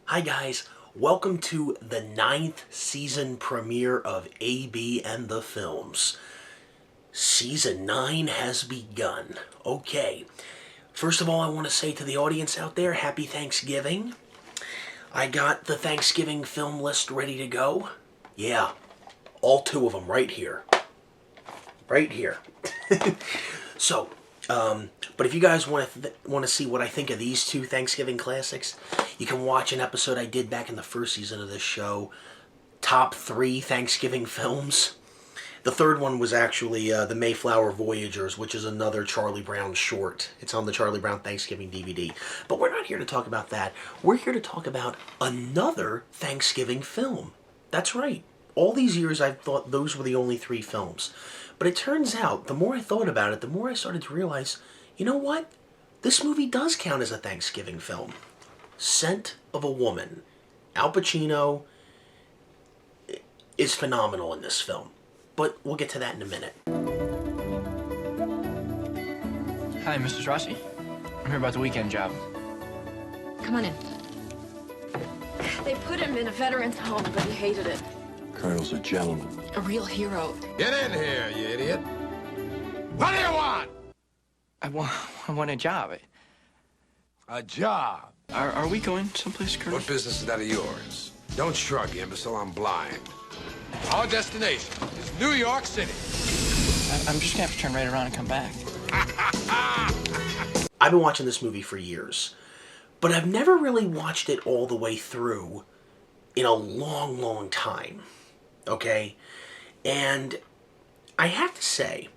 Hi guys, welcome to the 9th season premiere of AB and the Films. Season 9 has begun. Okay, first of all I want to say to the audience out there, Happy Thanksgiving. I got the Thanksgiving film list ready to go. Yeah, all two of them right here. Right here. So, but if you guys want to see what I think of these two Thanksgiving classics, you can watch an episode I did back in the first season of this show, Top 3 Thanksgiving Films. The third one was actually The Mayflower Voyagers, which is another Charlie Brown short. It's on the Charlie Brown Thanksgiving DVD. But we're not here to talk about that. We're here to talk about another Thanksgiving film. That's right. All these years I've thought those were the only 3 films. But it turns out, the more I thought about it, the more I started to realize, you know what? This movie does count as a Thanksgiving film. Scent of a Woman. Al Pacino is phenomenal in this film. But we'll get to that in a minute. Hi, Mrs. Rossi. I'm here about the weekend job. Come on in. They put him in a veteran's home, but he hated it. Colonel's a gentleman. A real hero. Get in here, you idiot. What do you want? I want a job. A job. Are we going someplace, Colonel? What business is that of yours? Don't shrug, you imbecile. I'm blind. Our destination is New York City. I'm just gonna have to turn right around and come back. I've been watching this movie for years, but I've never really watched it all the way through in a long, long time. Okay? And I have to say,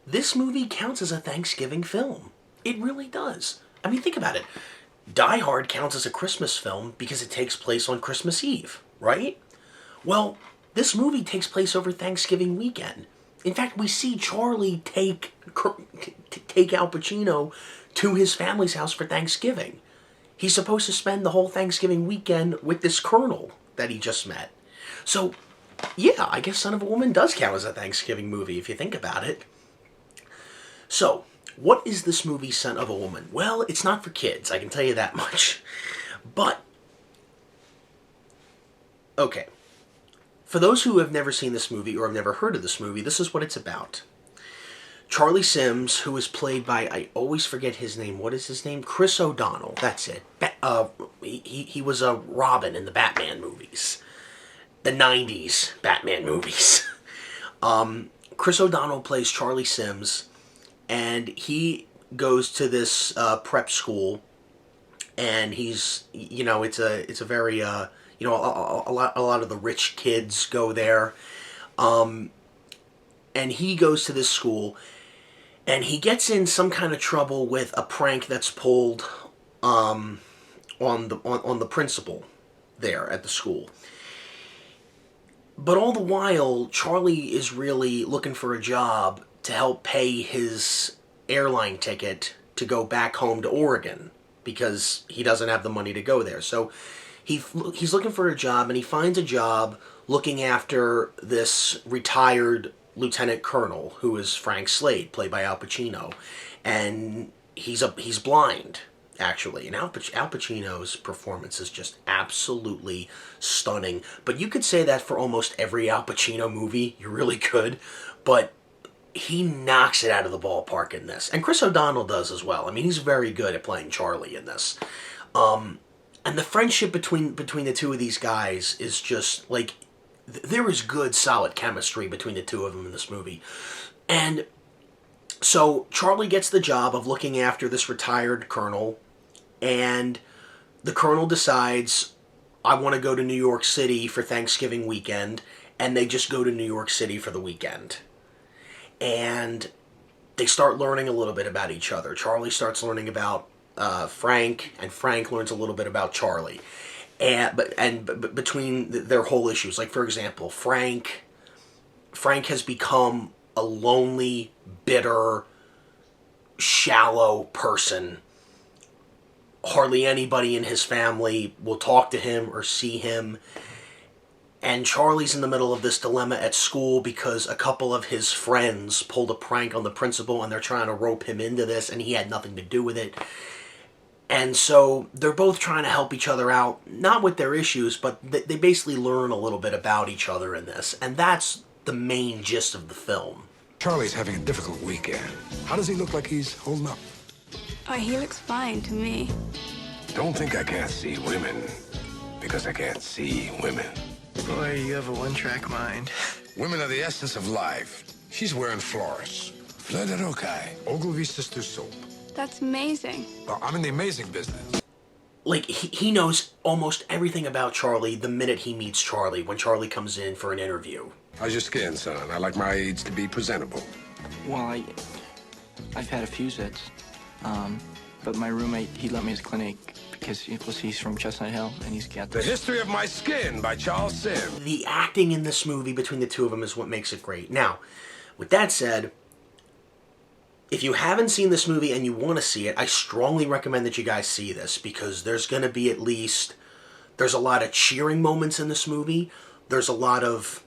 this movie counts as a Thanksgiving film. It really does. I mean, think about it. Die Hard counts as a Christmas film because it takes place on Christmas Eve, right? Well, this movie takes place over Thanksgiving weekend. In fact, we see Charlie take Al Pacino to his family's house for Thanksgiving. He's supposed to spend the whole Thanksgiving weekend with this colonel that he just met. So, yeah, I guess Son of a Woman does count as a Thanksgiving movie if you think about it. So, what is this movie, Son of a Woman? Well, it's not for kids, I can tell you that much. But, okay. For those who have never seen this movie or have never heard of this movie, this is what it's about. Charlie Sims, who is played by, I always forget his name. What is his name? Chris O'Donnell. That's it. He was a Robin in the Batman movies. The 90s Batman movies. Chris O'Donnell plays Charlie Sims, and he goes to this prep school, and he's, you know, it's a very, you know, a lot of the rich kids go there. And he goes to this school, and he gets in some kind of trouble with a prank that's pulled on the principal there at the school. But all the while, Charlie is really looking for a job to help pay his airline ticket to go back home to Oregon because he doesn't have the money to go there. So he's looking for a job, and he finds a job looking after this retired lieutenant colonel who is Frank Slade, played by Al Pacino, and he's blind, actually, and Al Pacino's performance is just absolutely stunning. But you could say that for almost every Al Pacino movie, you really could, but he knocks it out of the ballpark in this, and Chris O'Donnell does as well. I mean, he's very good at playing Charlie in this. And the friendship between the two of these guys is just, like, there is good, solid chemistry between the two of them in this movie. And so Charlie gets the job of looking after this retired colonel, and the colonel decides, I want to go to New York City for Thanksgiving weekend, and they just go to New York City for the weekend. And they start learning a little bit about each other. Charlie starts learning about Frank, and Frank learns a little bit about Charlie. But between their whole issues, like, for example, Frank has become a lonely, bitter, shallow person. Hardly anybody in his family will talk to him or see him. And Charlie's in the middle of this dilemma at school because a couple of his friends pulled a prank on the principal, and they're trying to rope him into this, and he had nothing to do with it. And so they're both trying to help each other out, not with their issues, but they basically learn a little bit about each other in this. And that's the main gist of the film. Charlie's having a difficult weekend. How does he look like he's holding up? Oh, he looks fine to me. Don't think I can't see women, because I can't see women. Boy, you have a one-track mind. Women are the essence of life. She's wearing florist. Fleur de rocaille. Ogilvy Sisters soap. That's amazing. Well, I'm in the amazing business. Like, he knows almost everything about Charlie the minute he meets Charlie, when Charlie comes in for an interview. How's your skin, son? I like my aids to be presentable. Well, I've had a few zits. But my roommate, he let me his clinic because he's from Chestnut Hill, and he's got The History of My Skin by Charles Sims. The acting in this movie between the two of them is what makes it great. Now, with that said, if you haven't seen this movie and you want to see it, I strongly recommend that you guys see this, because there's going to be there's a lot of cheering moments in this movie. There's a lot of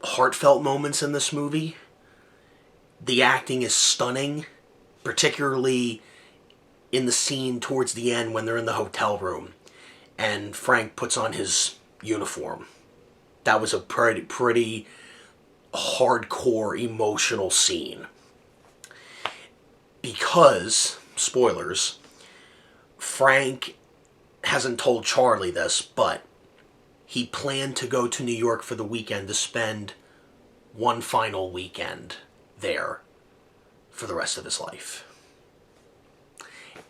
heartfelt moments in this movie. The acting is stunning, particularly in the scene towards the end when they're in the hotel room and Frank puts on his uniform. That was a pretty hardcore emotional scene. Because, spoilers, Frank hasn't told Charlie this, but he planned to go to New York for the weekend to spend one final weekend there for the rest of his life.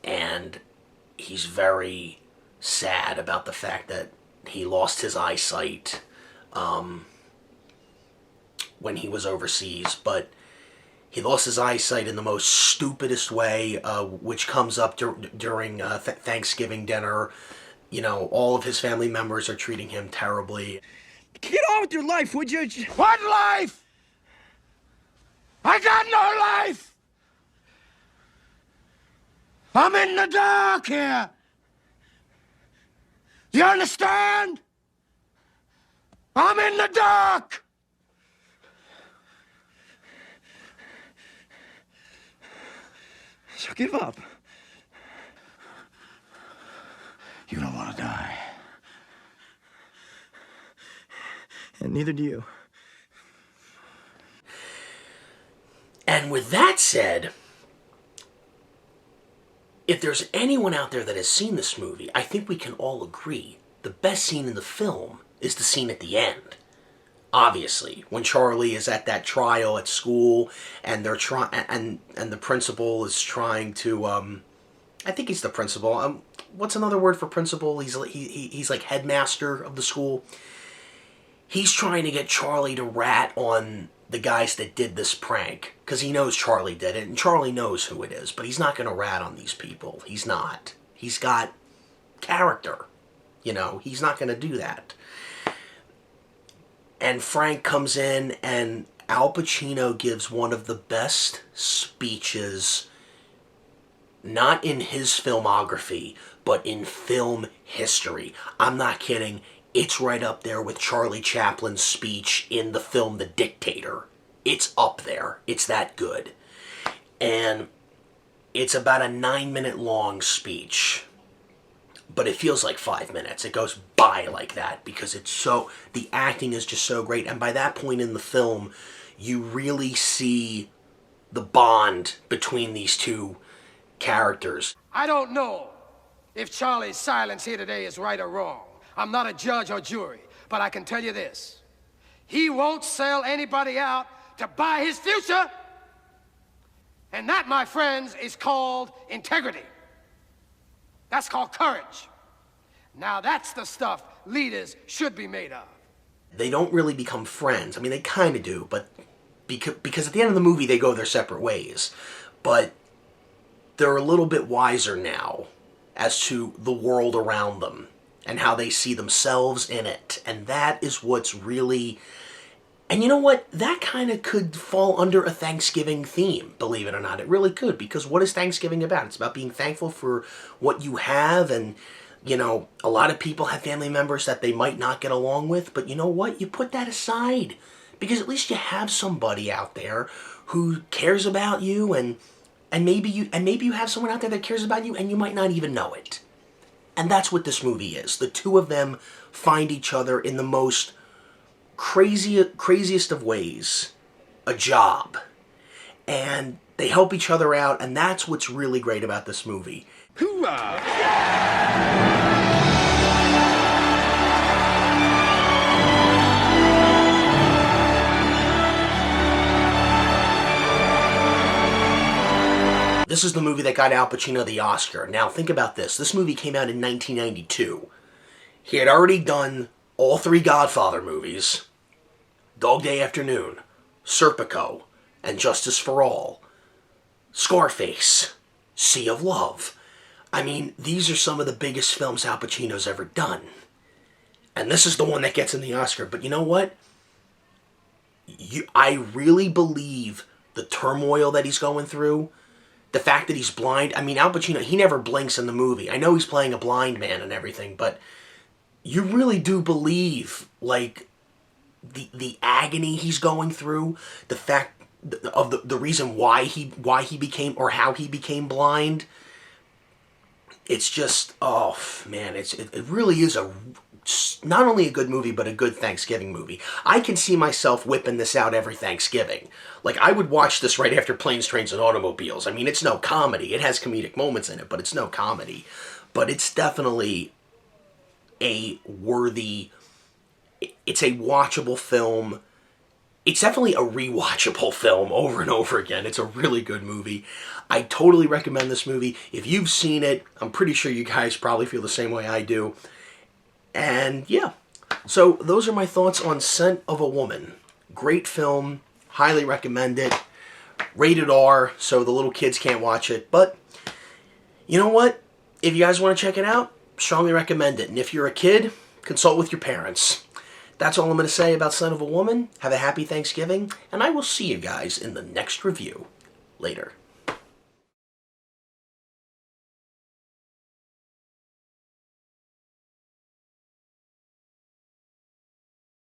And he's very sad about the fact that he lost his eyesight when he was overseas, but he lost his eyesight in the most stupidest way, which comes up during Thanksgiving dinner. You know, all of his family members are treating him terribly. Get on with your life, would you? What life? I got no life! I'm in the dark here. Do you understand? I'm in the dark. So give up. You don't want to die. And neither do you. And with that said, if there's anyone out there that has seen this movie, I think we can all agree the best scene in the film is the scene at the end. Obviously, when Charlie is at that trial at school, and they're and the principal is trying to, I think he's the principal. What's another word for principal? He's like headmaster of the school. He's trying to get Charlie to rat on the guys that did this prank, because he knows Charlie did it, and Charlie knows who it is, but he's not going to rat on these people. He's not. He's got character. You know, he's not going to do that. And Frank comes in, and Al Pacino gives one of the best speeches, not in his filmography, but in film history. I'm not kidding. It's right up there with Charlie Chaplin's speech in the film The Dictator. It's up there. It's that good. And it's about a 9-minute long speech. But it feels like 5 minutes. It goes by like that because the acting is just so great. And by that point in the film, you really see the bond between these two characters. I don't know if Charlie's silence here today is right or wrong. I'm not a judge or jury, but I can tell you this. He won't sell anybody out to buy his future. And that, my friends, is called integrity. That's called courage. Now that's the stuff leaders should be made of. They don't really become friends. I mean, they kind of do, but because at the end of the movie they go their separate ways. But they're a little bit wiser now as to the world around them and how they see themselves in it. And that is what's really... And you know what? That kind of could fall under a Thanksgiving theme, believe it or not. It really could, because what is Thanksgiving about? It's about being thankful for what you have, and, you know, a lot of people have family members that they might not get along with, but you know what? You put that aside, because at least you have somebody out there who cares about you and And maybe you have someone out there that cares about you and you might not even know it. And that's what this movie is. The two of them find each other in the most craziest of ways. A job. And they help each other out, and that's what's really great about this movie. Hoorah! This is the movie that got Al Pacino the Oscar. Now, think about this. This movie came out in 1992. He had already done all three Godfather movies, Dog Day Afternoon, Serpico, and Justice for All, Scarface, Sea of Love. I mean, these are some of the biggest films Al Pacino's ever done. And this is the one that gets him the Oscar. But you know what? I really believe the turmoil that he's going through, the fact that he's blind. I mean, Al Pacino, he never blinks in the movie. I know he's playing a blind man and everything, but you really do believe, like, the agony he's going through, the fact of the reason why he became, or how he became blind. It's just, oh man, it really is not only a good movie, but a good Thanksgiving movie. I can see myself whipping this out every Thanksgiving. Like, I would watch this right after Planes, Trains, and Automobiles. I mean, it's no comedy. It has comedic moments in it, but it's no comedy. But it's definitely it's a watchable film. It's definitely a rewatchable film over and over again. It's a really good movie. I totally recommend this movie. If you've seen it, I'm pretty sure you guys probably feel the same way I do. And yeah, so those are my thoughts on Scent of a Woman. Great film. Highly recommend it. Rated R, so the little kids can't watch it. But you know what? If you guys want to check it out, strongly recommend it. And if you're a kid, consult with your parents. That's all I'm going to say about Son of a Woman. Have a happy Thanksgiving, and I will see you guys in the next review. Later.